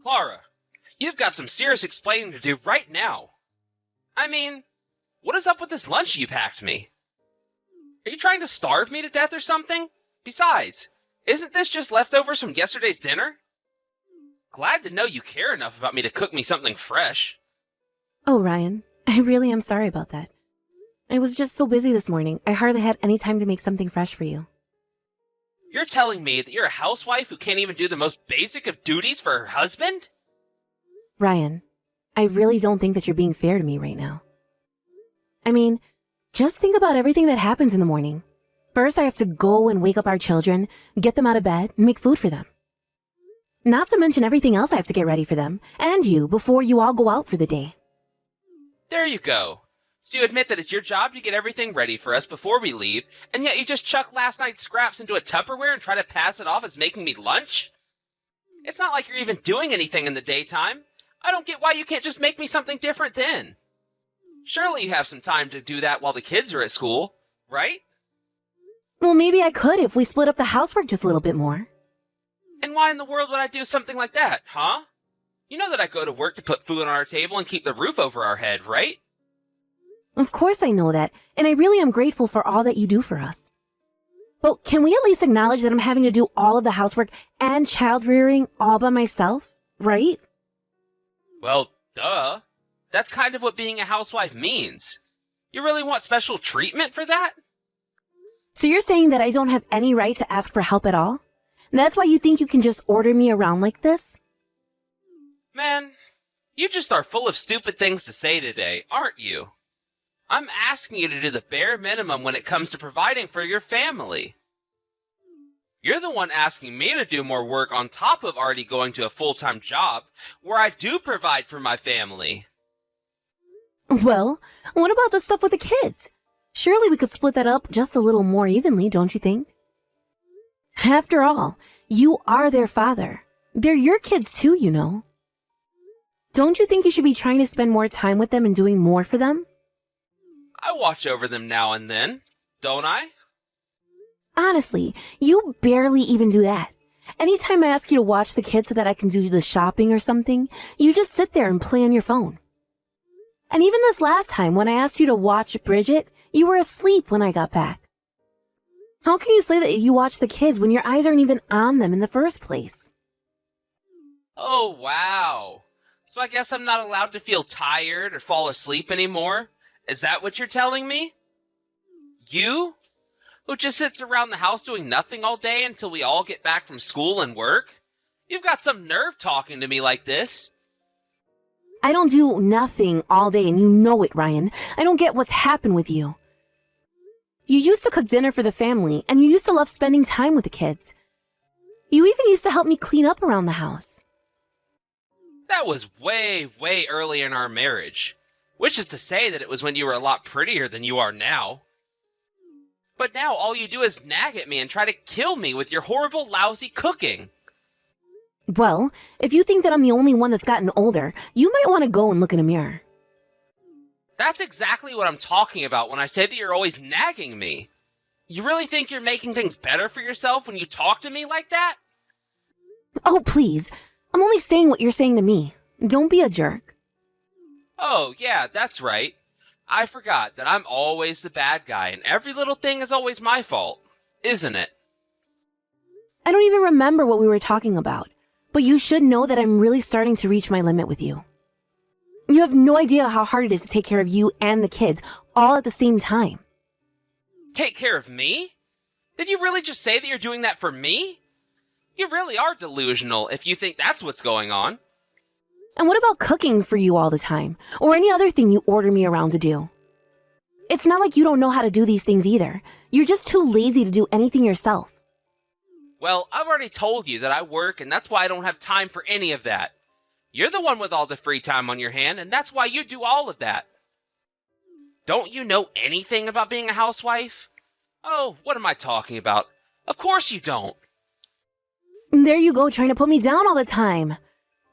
Clara, you've got some serious explaining to do right now. I mean, what is up with this lunch you packed me? Are you trying to starve me to death or something? Besides, isn't this just leftovers from yesterday's dinner? Glad to know you care enough about me to cook me something fresh. Oh, Ryan, I really am sorry about that. I was just so busy this morning, I hardly had any time to make something fresh for you. You're telling me that you're a housewife who can't even do the most basic of duties for her husband? Ryan, I really don't think that you're being fair to me right now. I mean, just think about everything that happens in the morning. First, I have to go and wake up our children, get them out of bed, and make food for them. Not to mention everything else I have to get ready for them, and you, before you all go out for the day. There you go. So you admit that it's your job to get everything ready for us before we leave, and yet you just chuck last night's scraps into a Tupperware and try to pass it off as making me lunch? It's not like you're even doing anything in the daytime. I don't get why you can't just make me something different then. Surely you have some time to do that while the kids are at school, right? Well, maybe I could if we split up the housework just a little bit more. And why in the world would I do something like that, huh? You know that I go to work to put food on our table and keep the roof over our head, right? Of course I know that, and I really am grateful for all that you do for us. But can we at least acknowledge that I'm having to do all of the housework and child rearing all by myself, right? Well, duh. That's kind of what being a housewife means. You really want special treatment for that? So you're saying that I don't have any right to ask for help at all? That's why you think you can just order me around like this? Man, you just are full of stupid things to say today, aren't you? I'm asking you to do the bare minimum when it comes to providing for your family. You're the one asking me to do more work on top of already going to a full-time job where I do provide for my family. Well, what about the stuff with the kids? Surely we could split that up just a little more evenly, don't you think? After all, you are their father. They're your kids too, you know. Don't you think you should be trying to spend more time with them and doing more for them? I watch over them now and then, don't I? Honestly, you barely even do that. Anytime I ask you to watch the kids so that I can do the shopping or something, you just sit there and play on your phone. And even this last time when I asked you to watch Bridget, you were asleep when I got back. How can you say that you watch the kids when your eyes aren't even on them in the first place? Oh, wow. So I guess I'm not allowed to feel tired or fall asleep anymore? Is that what you're telling me? You? Who just sits around the house doing nothing all day until we all get back from school and work? You've got some nerve talking to me like this. I don't do nothing all day and you know it, Ryan. I don't get what's happened with you. You used to cook dinner for the family and you used to love spending time with the kids. You even used to help me clean up around the house. That was way, way early in our marriage. Which is to say that it was when you were a lot prettier than you are now. But now all you do is nag at me and try to kill me with your horrible, lousy cooking. Well, if you think that I'm the only one that's gotten older, you might want to go and look in a mirror. That's exactly what I'm talking about when I say that you're always nagging me. You really think you're making things better for yourself when you talk to me like that? Oh, please. I'm only saying what you're saying to me. Don't be a jerk. Oh, yeah, that's right. I forgot that I'm always the bad guy and every little thing is always my fault, isn't it? I don't even remember what we were talking about, but you should know that I'm really starting to reach my limit with you. You have no idea how hard it is to take care of you and the kids all at the same time. Take care of me? Did you really just say that you're doing that for me? You really are delusional if you think that's what's going on. And what about cooking for you all the time, or any other thing you order me around to do? It's not like you don't know how to do these things either. You're just too lazy to do anything yourself. Well, I've already told you that I work and that's why I don't have time for any of that. You're the one with all the free time on your hand and that's why you do all of that. Don't you know anything about being a housewife? Oh, what am I talking about? Of course you don't. There you go, trying to put me down all the time.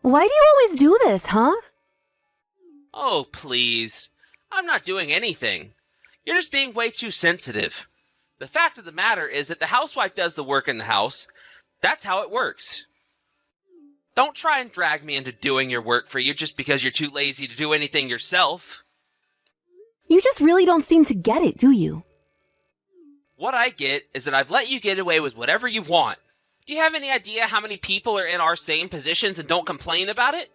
Why do you always do this, huh? Oh, please. I'm not doing anything. You're just being way too sensitive. The fact of the matter is that the housewife does the work in the house. That's how it works. Don't try and drag me into doing your work for you just because you're too lazy to do anything yourself. You just really don't seem to get it, do you? What I get is that I've let you get away with whatever you want. Do you have any idea how many people are in our same positions and don't complain about it?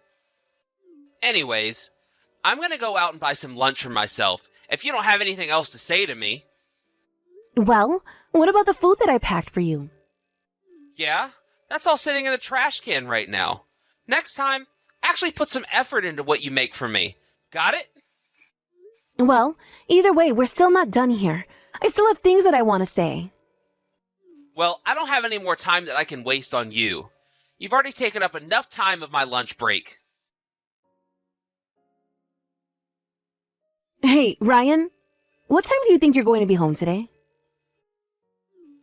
Anyways, I'm gonna go out and buy some lunch for myself, if you don't have anything else to say to me. Well, what about the food that I packed for you? Yeah, that's all sitting in the trash can right now. Next time, actually put some effort into what you make for me. Got it? Well, either way, we're still not done here. I still have things that I want to say. Well, I don't have any more time that I can waste on you. You've already taken up enough time of my lunch break. Hey, Ryan, what time do you think you're going to be home today?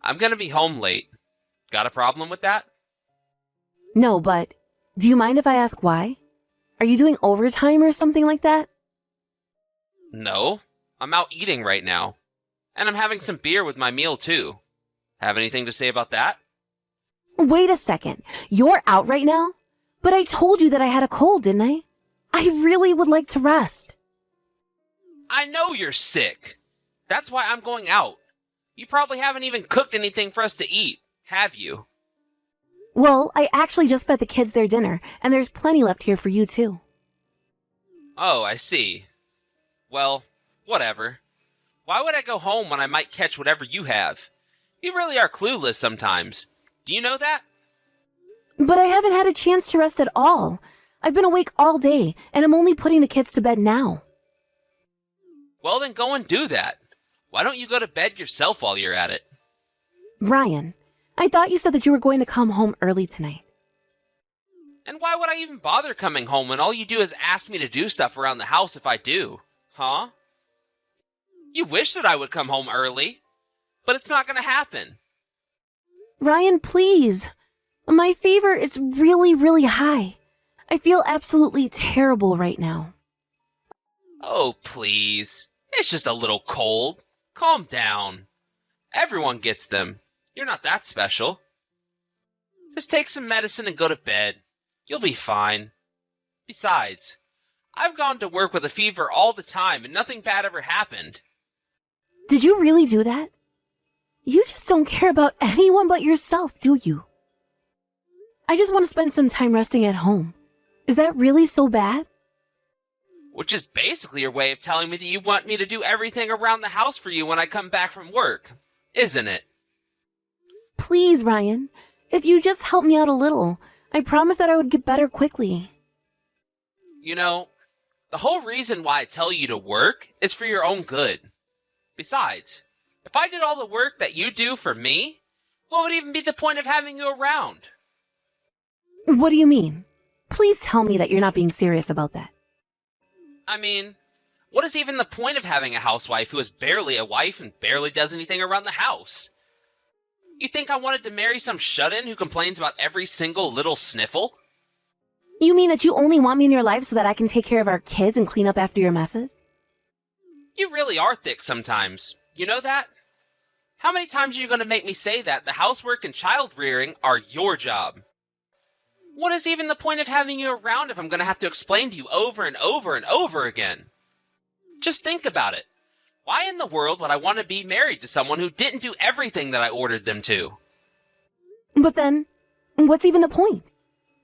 I'm gonna be home late. Got a problem with that? No, but do you mind if I ask why? Are you doing overtime or something like that? No, I'm out eating right now. And I'm having some beer with my meal too. Have anything to say about that? Wait a second. You're out right now? But I told you that I had a cold, didn't I? I really would like to rest. I know you're sick. That's why I'm going out. You probably haven't even cooked anything for us to eat, have you? Well, I actually just fed the kids their dinner, and there's plenty left here for you too. Oh, I see. Well, whatever. Why would I go home when I might catch whatever you have? You really are clueless sometimes. Do you know that? But I haven't had a chance to rest at all. I've been awake all day, and I'm only putting the kids to bed now. Well, then go and do that. Why don't you go to bed yourself while you're at it? Ryan, I thought you said that you were going to come home early tonight. And why would I even bother coming home when all you do is ask me to do stuff around the house if I do? Huh? You wish that I would come home early, but it's not going to happen. Ryan, please. My fever is really high. I feel absolutely terrible right now. Oh, please. It's just a little cold. Calm down. Everyone gets them. You're not that special. Just take some medicine and go to bed. You'll be fine. Besides, I've gone to work with a fever all the time and nothing bad ever happened. Did you really do that? You just don't care about anyone but yourself, do you? I just want to spend some time resting at home. Is that really so bad? Which is basically your way of telling me that you want me to do everything around the house for you when I come back from work, isn't it? Please, Ryan. If you just help me out a little, I promise that I would get better quickly. You know, the whole reason why I tell you to work is for your own good. Besides, if I did all the work that you do for me, what would even be the point of having you around? What do you mean? Please tell me that you're not being serious about that. I mean, what is even the point of having a housewife who is barely a wife and barely does anything around the house? You think I wanted to marry some shut-in who complains about every single little sniffle? You mean that you only want me in your life so that I can take care of our kids and clean up after your messes? You really are thick sometimes. You know that? How many times are you going to make me say that the housework and child rearing are your job? What is even the point of having you around if I'm going to have to explain to you over and over and over again? Just think about it. Why in the world would I want to be married to someone who didn't do everything that I ordered them to? But then, what's even the point?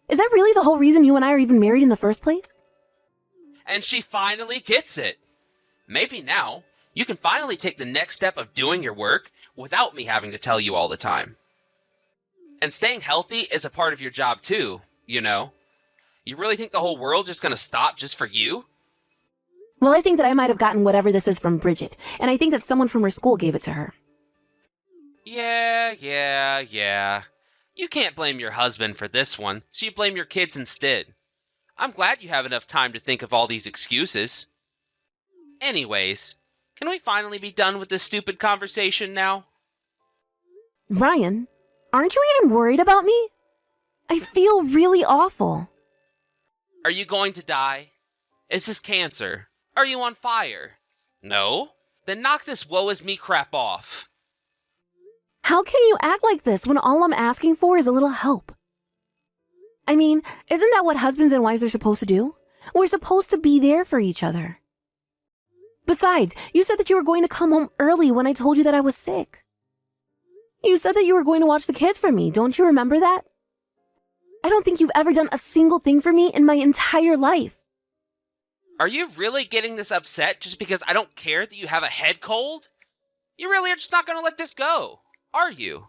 Is that really the whole reason you and I are even married in the first place? And she finally gets it. Maybe now, you can finally take the next step of doing your work without me having to tell you all the time. And staying healthy is a part of your job too, you know. You really think the whole world's just going to stop just for you? Well, I think that I might have gotten whatever this is from Bridget, and I think that someone from her school gave it to her. Yeah. You can't blame your husband for this one, so you blame your kids instead. I'm glad you have enough time to think of all these excuses. Anyways, can we finally be done with this stupid conversation now? Ryan, aren't you even worried about me? I feel really awful. Are you going to die? Is this cancer? Are you on fire? No? Then knock this woe is me crap off. How can you act like this when all I'm asking for is a little help? I mean, isn't that what husbands and wives are supposed to do? We're supposed to be there for each other. Besides, you said that you were going to come home early when I told you that I was sick. You said that you were going to watch the kids for me. Don't you remember that? I don't think you've ever done a single thing for me in my entire life. Are you really getting this upset just because I don't care that you have a head cold? You really are just not going to let this go, are you?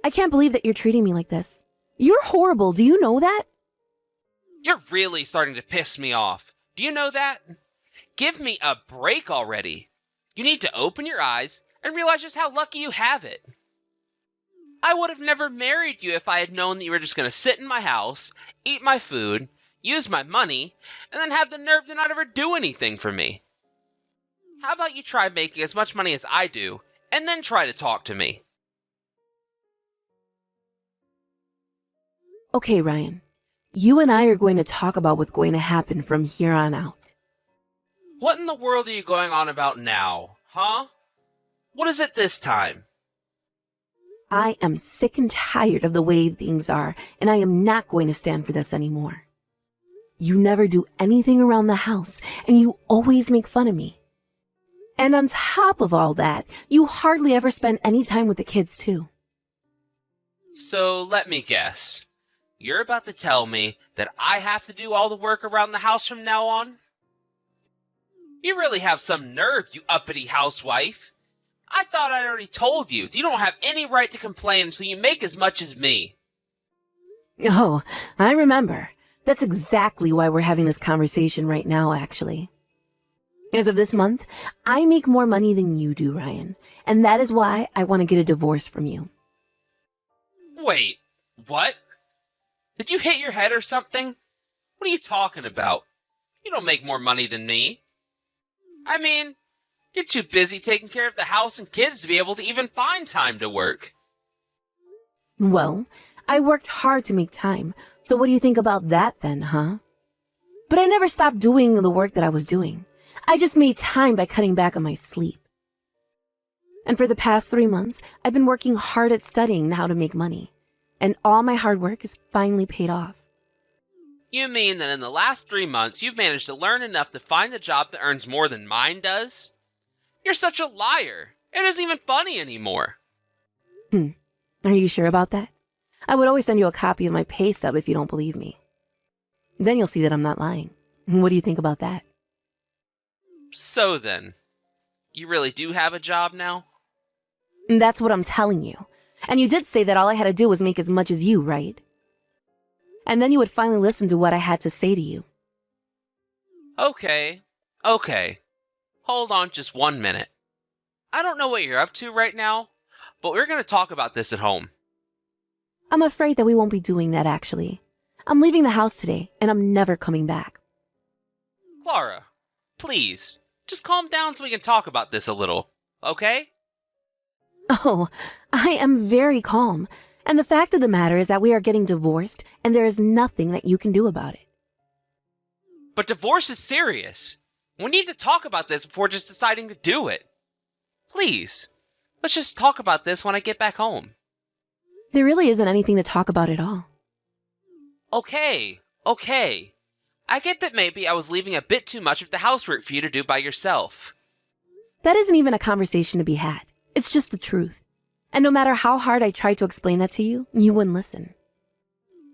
I can't believe that you're treating me like this. You're horrible. Do you know that? You're really starting to piss me off. Do you know that? Give me a break already. You need to open your eyes and realize just how lucky you have it. I would have never married you if I had known that you were just going to sit in my house, eat my food, use my money, and then have the nerve to not ever do anything for me. How about you try making as much money as I do, and then try to talk to me? Okay, Ryan. You and I are going to talk about what's going to happen from here on out. What in the world are you going on about now, huh? What is it this time? I am sick and tired of the way things are, and I am not going to stand for this anymore. You never do anything around the house, and you always make fun of me. And on top of all that, you hardly ever spend any time with the kids, too. So let me guess. You're about to tell me that I have to do all the work around the house from now on? You really have some nerve, you uppity housewife. I thought I already told you that you don't have any right to complain until you make as much as me. Oh, I remember. That's exactly why we're having this conversation right now, actually. As of this month, I make more money than you do, Ryan, and that is why I want to get a divorce from you. Wait, what? Did you hit your head or something? What are you talking about? You don't make more money than me. I mean, you're too busy taking care of the house and kids to be able to even find time to work. Well, I worked hard to make time, so what do you think about that then, huh? But I never stopped doing the work that I was doing. I just made time by cutting back on my sleep. And for the past 3 months, I've been working hard at studying how to make money. And all my hard work is finally paid off. You mean that in the last 3 months you've managed to learn enough to find a job that earns more than mine does? You're such a liar. It isn't even funny anymore. Are you sure about that? I would always send you a copy of my pay stub if you don't believe me. Then you'll see that I'm not lying. What do you think about that? So then, you really do have a job now? That's what I'm telling you. And you did say that all I had to do was make as much as you, right? And then you would finally listen to what I had to say to you. Okay. Hold on just 1 minute. I don't know what you're up to right now, but we're going to talk about this at home. I'm afraid that we won't be doing that, actually. I'm leaving the house today, and I'm never coming back. Clara, please, just calm down so we can talk about this a little, okay? Oh, I am very calm. And the fact of the matter is that we are getting divorced, and there is nothing that you can do about it. But divorce is serious. We need to talk about this before just deciding to do it. Please, let's just talk about this when I get back home. There really isn't anything to talk about at all. Okay. I get that maybe I was leaving a bit too much of the housework for you to do by yourself. That isn't even a conversation to be had. It's just the truth. And no matter how hard I tried to explain that to you, you wouldn't listen.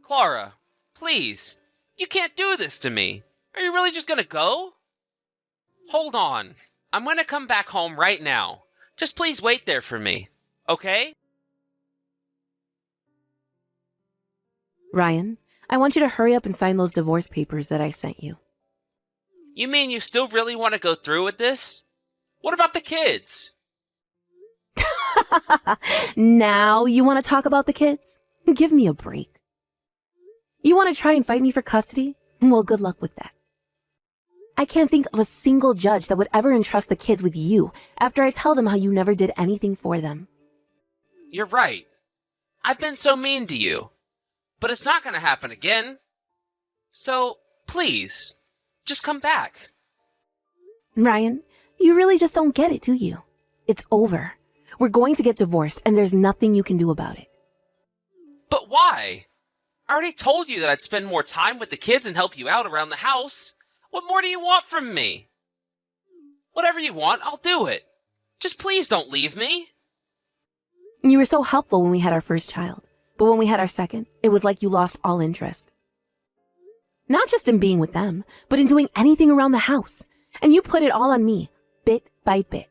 Clara, please, you can't do this to me. Are you really just gonna go? Hold on. I'm gonna come back home right now. Just please wait there for me, okay? Ryan, I want you to hurry up and sign those divorce papers that I sent you. You mean you still really want to go through with this? What about the kids? Now you want to talk about the kids? Give me a break. You want to try and fight me for custody? Well, good luck with that. I can't think of a single judge that would ever entrust the kids with you after I tell them how you never did anything for them. You're right. I've been so mean to you. But it's not going to happen again. So, please, just come back. Ryan, you really just don't get it, do you? It's over. We're going to get divorced, and there's nothing you can do about it. But why? I already told you that I'd spend more time with the kids and help you out around the house. What more do you want from me? Whatever you want, I'll do it. Just please don't leave me. You were so helpful when we had our first child, but when we had our second, it was like you lost all interest. Not just in being with them, but in doing anything around the house. And you put it all on me, bit by bit.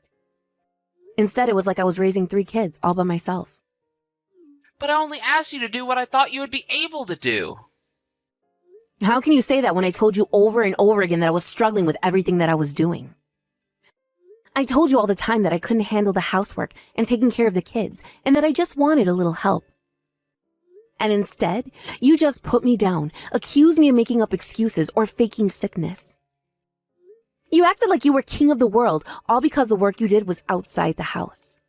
Instead, it was like I was raising 3 kids all by myself. But I only asked you to do what I thought you would be able to do. How can you say that when I told you over and over again that I was struggling with everything that I was doing? I told you all the time that I couldn't handle the housework and taking care of the kids, and that I just wanted a little help. And instead, you just put me down, accused me of making up excuses or faking sickness. You acted like you were king of the world, all because the work you did was outside the house.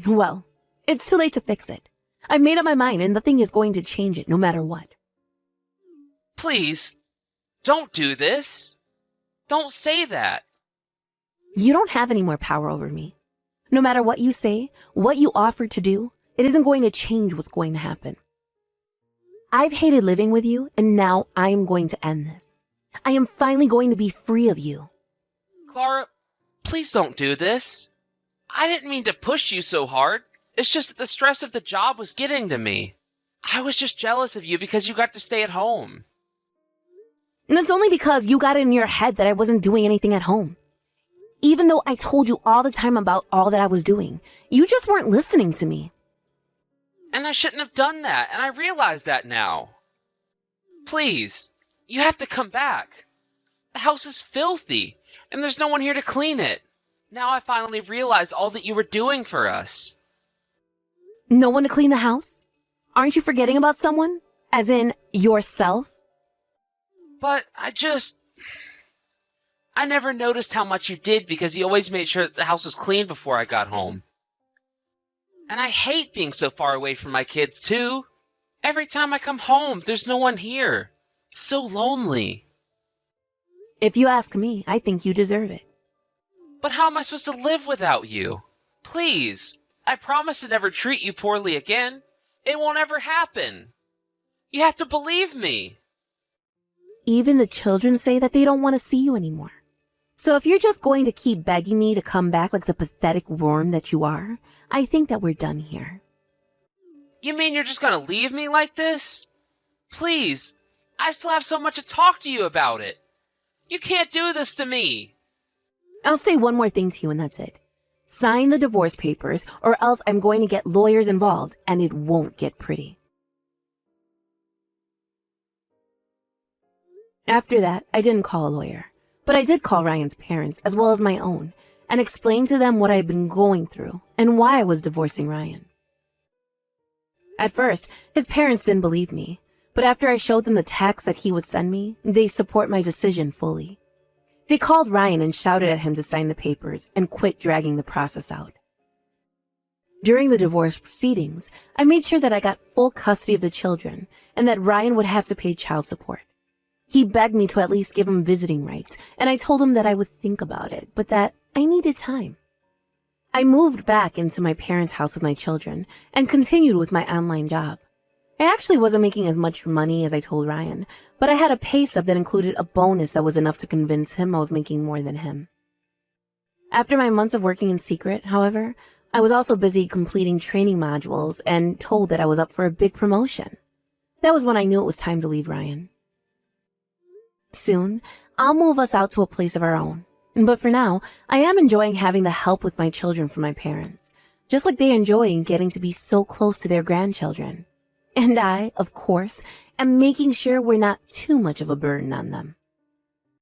Well, it's too late to fix it. I've made up my mind and nothing is going to change it no matter what. Please, don't do this. Don't say that. You don't have any more power over me. No matter what you say, what you offer to do, it isn't going to change what's going to happen. I've hated living with you, and now I am going to end this. I am finally going to be free of you. Clara, please don't do this. I didn't mean to push you so hard. It's just that the stress of the job was getting to me. I was just jealous of you because you got to stay at home. And it's only because you got it in your head that I wasn't doing anything at home. Even though I told you all the time about all that I was doing, you just weren't listening to me. And I shouldn't have done that, and I realize that now. Please, you have to come back. The house is filthy, and there's no one here to clean it. Now I finally realize all that you were doing for us. No one to clean the house? Aren't you forgetting about someone? As in, yourself? But I never noticed how much you did because you always made sure that the house was clean before I got home. And I hate being so far away from my kids, too. Every time I come home, there's no one here. It's so lonely. If you ask me, I think you deserve it. But how am I supposed to live without you? Please, I promise to never treat you poorly again. It won't ever happen. You have to believe me. Even the children say that they don't want to see you anymore. So if you're just going to keep begging me to come back like the pathetic worm that you are, I think that we're done here. You mean you're just going to leave me like this? Please, I still have so much to talk to you about it. You can't do this to me. I'll say one more thing to you and that's it. Sign the divorce papers or else I'm going to get lawyers involved and it won't get pretty. After that, I didn't call a lawyer, but I did call Ryan's parents as well as my own and explain to them what I'd been going through and why I was divorcing Ryan. At first, his parents didn't believe me, but after I showed them the text that he would send me, they support my decision fully. They called Ryan and shouted at him to sign the papers and quit dragging the process out. During the divorce proceedings, I made sure that I got full custody of the children and that Ryan would have to pay child support. He begged me to at least give him visiting rights, and I told him that I would think about it, but that I needed time. I moved back into my parents' house with my children and continued with my online job. I actually wasn't making as much money as I told Ryan, but I had a pay stub that included a bonus that was enough to convince him I was making more than him. After my months of working in secret, however, I was also busy completing training modules and told that I was up for a big promotion. That was when I knew it was time to leave Ryan. Soon, I'll move us out to a place of our own. But for now, I am enjoying having the help with my children from my parents, just like they enjoy getting to be so close to their grandchildren. And I, of course, am making sure we're not too much of a burden on them.